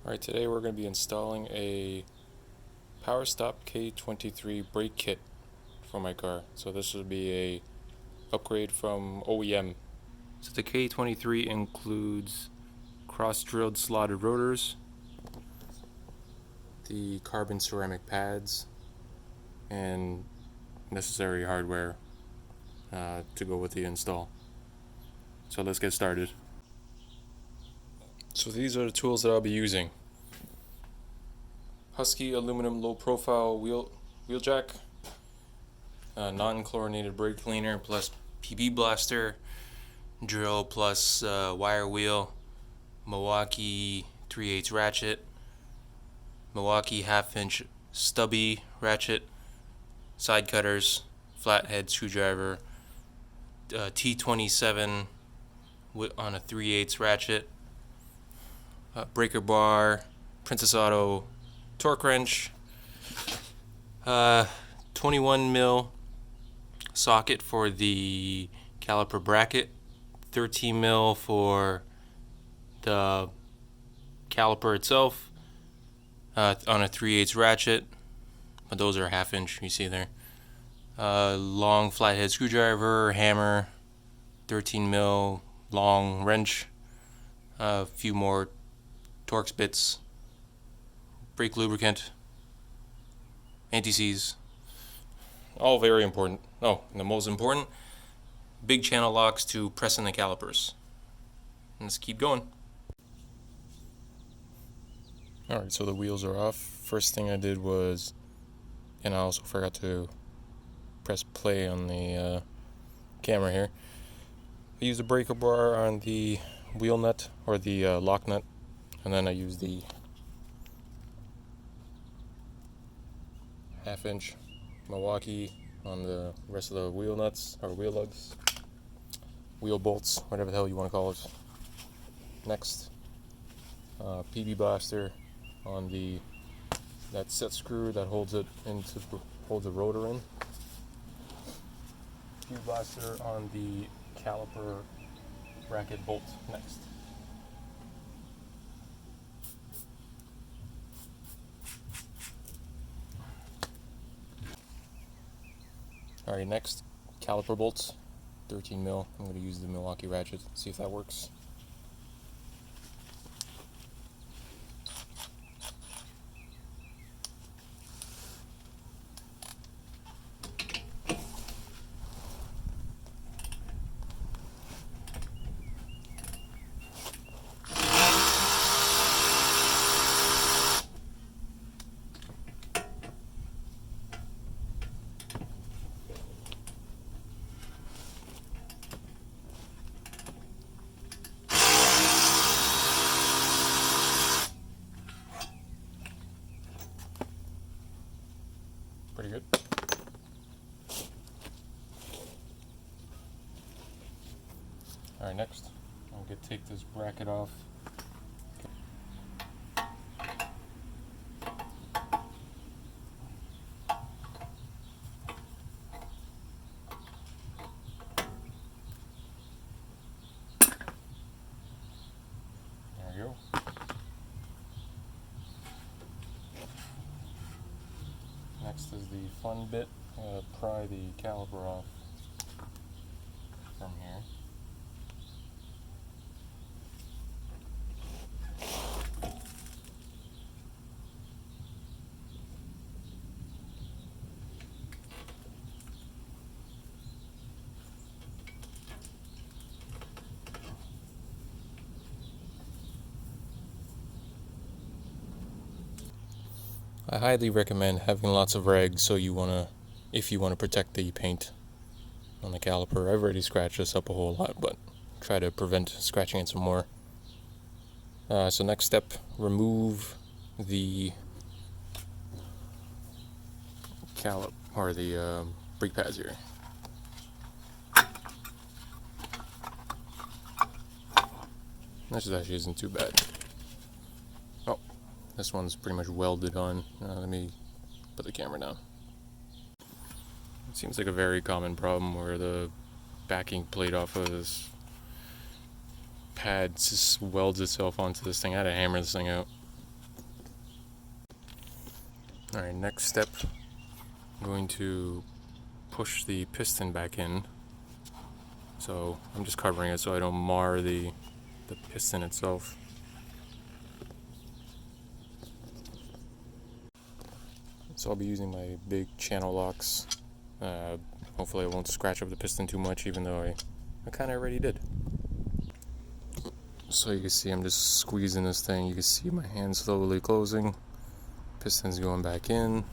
Alright, today we're going to be installing a Powerstop K23 brake kit for my car. So this will be a upgrade from OEM. So the K23 includes cross-drilled slotted rotors, the carbon ceramic pads, and necessary hardware to go with the install. So let's get started. So these are the tools that I'll be using. Husky aluminum low profile wheel jack, non-chlorinated brake cleaner plus PB blaster, drill plus wire wheel, Milwaukee 3/8 ratchet, Milwaukee 1/2-inch stubby ratchet, side cutters, flathead screwdriver, T27 on a 3/8 ratchet, breaker bar, Princess Auto torque wrench, 21 mil socket for the caliper bracket, 13 mil for the caliper itself, on a 3/8 ratchet, but those are 1/2 inch, you see there. Long flathead screwdriver, hammer, 13 mil long wrench, a few more Torx bits, brake lubricant, anti-seize, all very important. Oh, and the most important, big channel locks to press in the calipers. Let's keep going. Alright, so the wheels are off. First thing I did was, and I also forgot to press play on the camera here, I used the breaker bar on the wheel nut, or the lock nut, and then I used the 1/2 inch Milwaukee on the rest of the wheel nuts, or wheel lugs, wheel bolts, whatever the hell you want to call it. Next, PB blaster on that set screw that holds the rotor in. PB blaster on the caliper bracket bolt next. Alright, next, caliper bolts, 13 mil. I'm going to use the Milwaukee ratchet, see if that works. Pretty good. Alright, next, I'm going to take this bracket off. There we go. Next is the fun bit. Pry the caliper off from here. I highly recommend having lots of rags if you want to protect the paint on the caliper. I've already scratched this up a whole lot, but try to prevent scratching it some more. So next step, remove the brake pads here. This actually isn't too bad. Oh, this one's pretty much welded on. Let me put the camera down. It seems like a very common problem where the backing plate off of this pad just welds itself onto this thing. I had to hammer this thing out. Alright, next step, I'm going to push the piston back in. So I'm just covering it so I don't mar the piston itself. So I'll be using my big Channellocks. Hopefully I won't scratch up the piston too much, even though I kind of already did. So you can see I'm just squeezing this thing. You can see my hand slowly closing. Piston's going back in.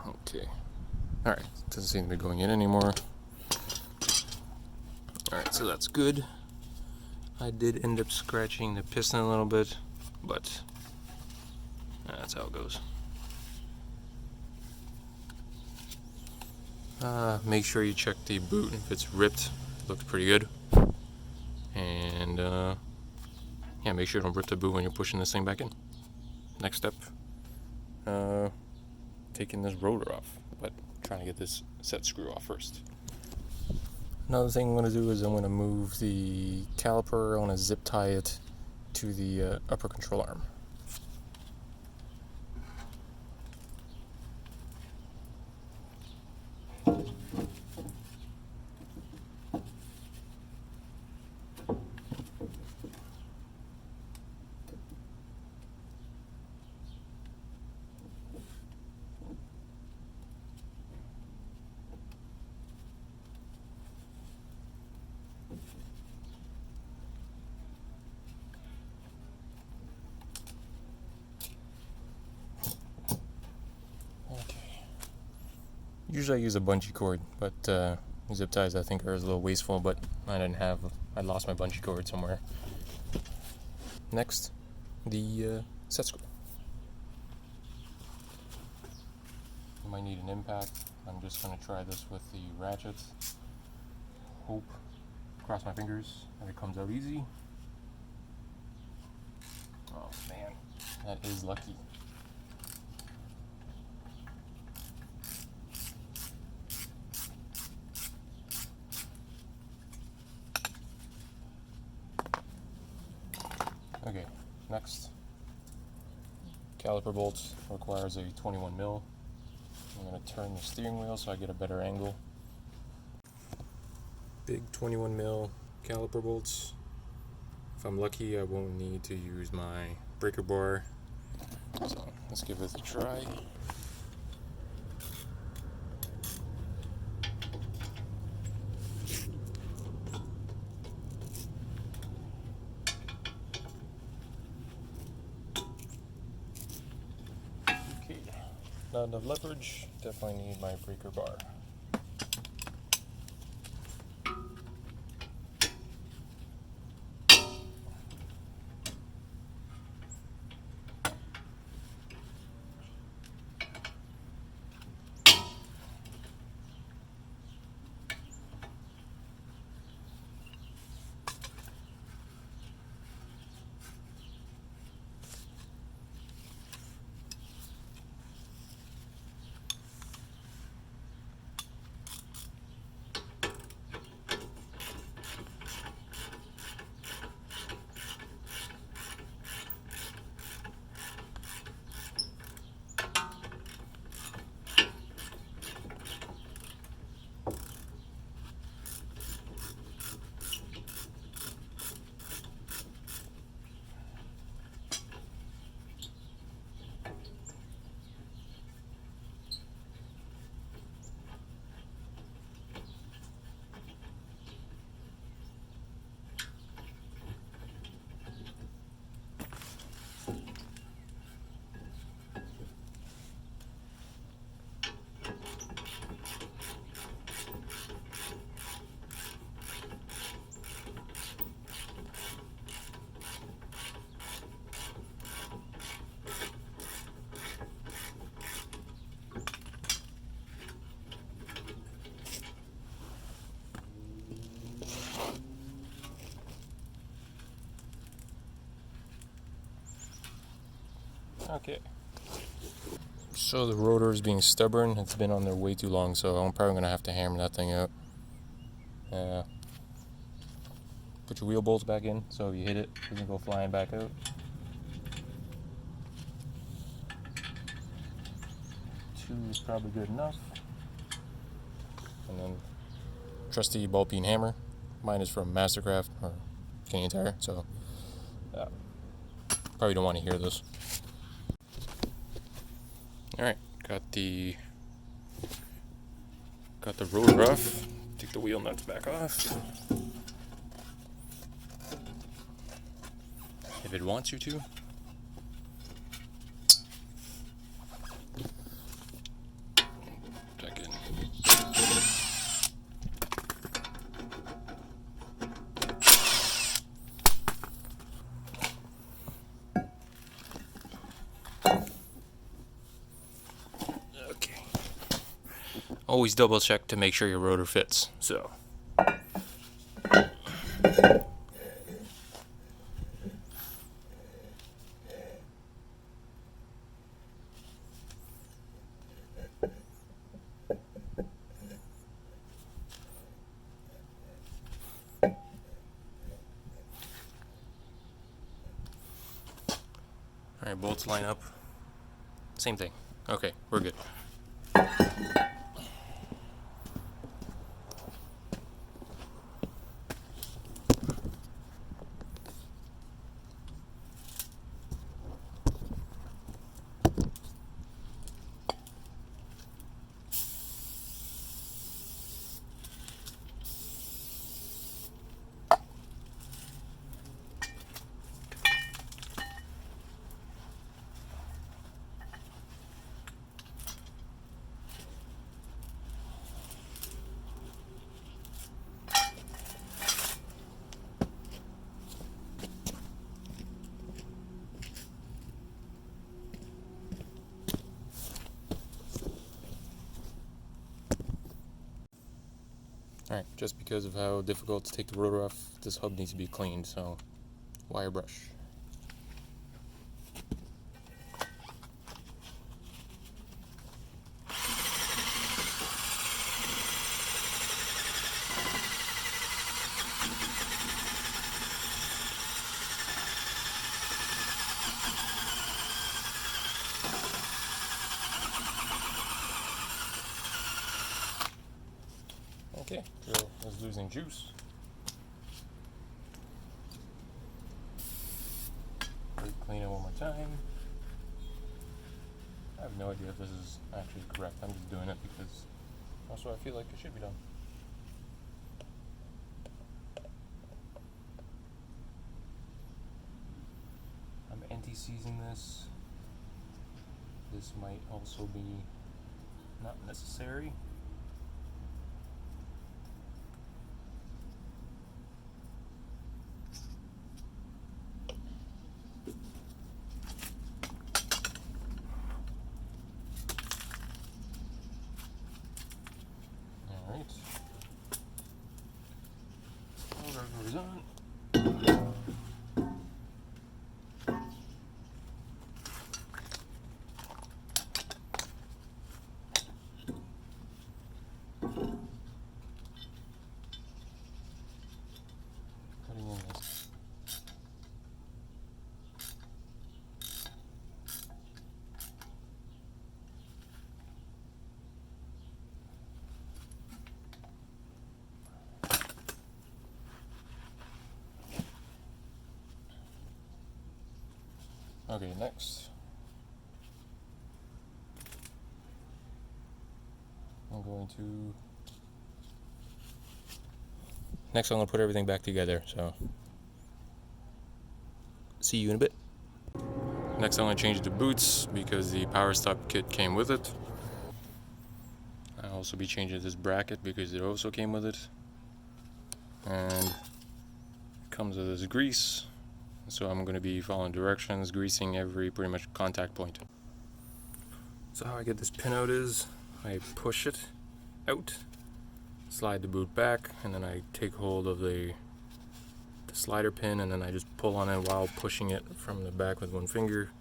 Okay. Alright, doesn't seem to be going in anymore. Alright, so that's good. I did end up scratching the piston a little bit, but that's how it goes. Make sure you check the boot. If it's ripped, it looks pretty good. And yeah, make sure you don't rip the boot when you're pushing this thing back in. Next step, taking this rotor off, but trying to get this set screw off first. Another thing I'm going to do is I'm going to move the caliper. I want to zip tie it to the upper control arm. Usually I use a bungee cord, but zip ties I think are a little wasteful, but I lost my bungee cord somewhere. Next, the set screw. You might need an impact. I'm just going to try this with the ratchet. Hope, cross my fingers, that it comes out easy. Oh man, that is lucky. Okay, next, caliper bolts requires a 21 mil. I'm going to turn the steering wheel so I get a better angle. Big 21 mil caliper bolts. If I'm lucky, I won't need to use my breaker bar. So let's give this a try. Not enough leverage, definitely need my breaker bar. Okay. So the rotor is being stubborn. It's been on there way too long, so I'm probably going to have to hammer that thing out. Put your wheel bolts back in, so if you hit it, it doesn't go flying back out. 2 is probably good enough. And then trusty ball peen hammer. Mine is from Mastercraft or Canadian Tire, so probably don't want to hear this. Alright, got the rotor off. Take the wheel nuts back off. If it wants you to. Back in. Okay. Always double check to make sure your rotor fits. So. Alright, bolts line up. Same thing. Okay, we're good. Alright, just because of how difficult to take the rotor off, this hub needs to be cleaned, so wire brush. Okay, drill is losing juice. Clean it one more time. I have no idea if this is actually correct. I'm just doing it because also I feel like it should be done. I'm anti-seizing this. This might also be not necessary. Goes on. Cutting in this. Okay, next I'm going to put everything back together, so see you in a bit. Next I'm going to change the boots because the Powerstop kit came with it. I'll also be changing this bracket because it also came with it. And it comes with this grease. So I'm going to be following directions, greasing every pretty much contact point. So how I get this pin out is I push it out, slide the boot back, and then I take hold of the slider pin, and then I just pull on it while pushing it from the back with one finger.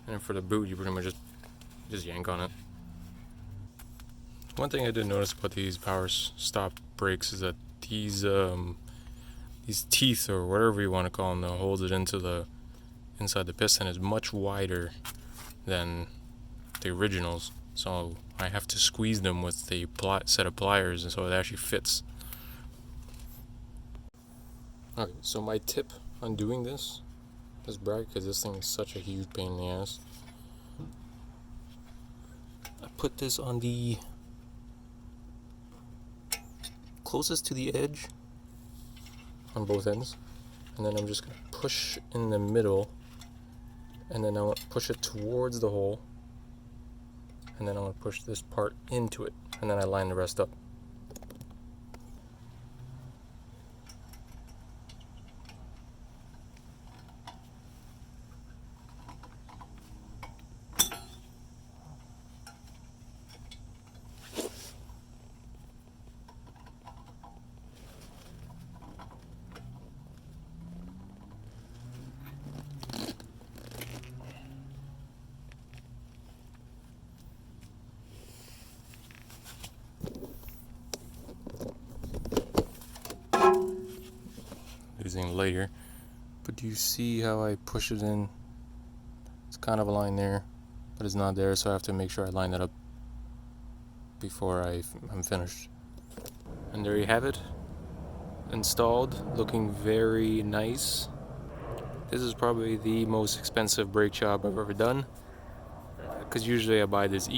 And then for the boot, you pretty much just yank on it. One thing I did notice about these Powerstop brakes is that these teeth, or whatever you want to call them, that holds it inside the piston is much wider than the originals. so I have to squeeze them with a set of pliers, and so it actually fits. Okay, so my tip on doing this bracket, because this thing is such a huge pain in the ass, I put this on the closest to the edge on both ends, and then I'm just going to push in the middle, and then I want to push it towards the hole, and then I want to push this part into it, and then I line the rest up. Using later, but do you see how I push it in? It's kind of a line there, but it's not there, so I have to make sure I line that up before I'm finished. And there you have it, installed, looking very nice. This is probably the most expensive brake job I've ever done, because usually I buy this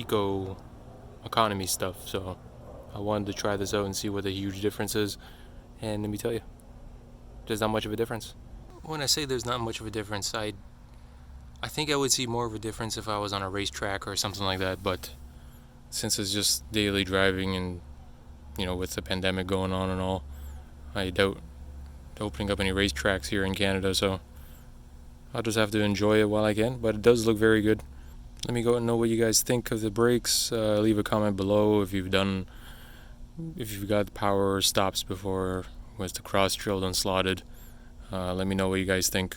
economy stuff, so I wanted to try this out and see what the huge difference is, and let me tell you, there's not much of a difference. When I say there's not much of a difference, I think I would see more of a difference if I was on a racetrack or something like that, but since it's just daily driving and, you know, with the pandemic going on and all, I doubt opening up any racetracks here in Canada, so I'll just have to enjoy it while I can, but it does look very good. Let me go and know what you guys think of the brakes. Leave a comment below if you've got power stops before with the cross drilled and slotted. Let me know what you guys think.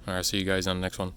Alright, see you guys on the next one.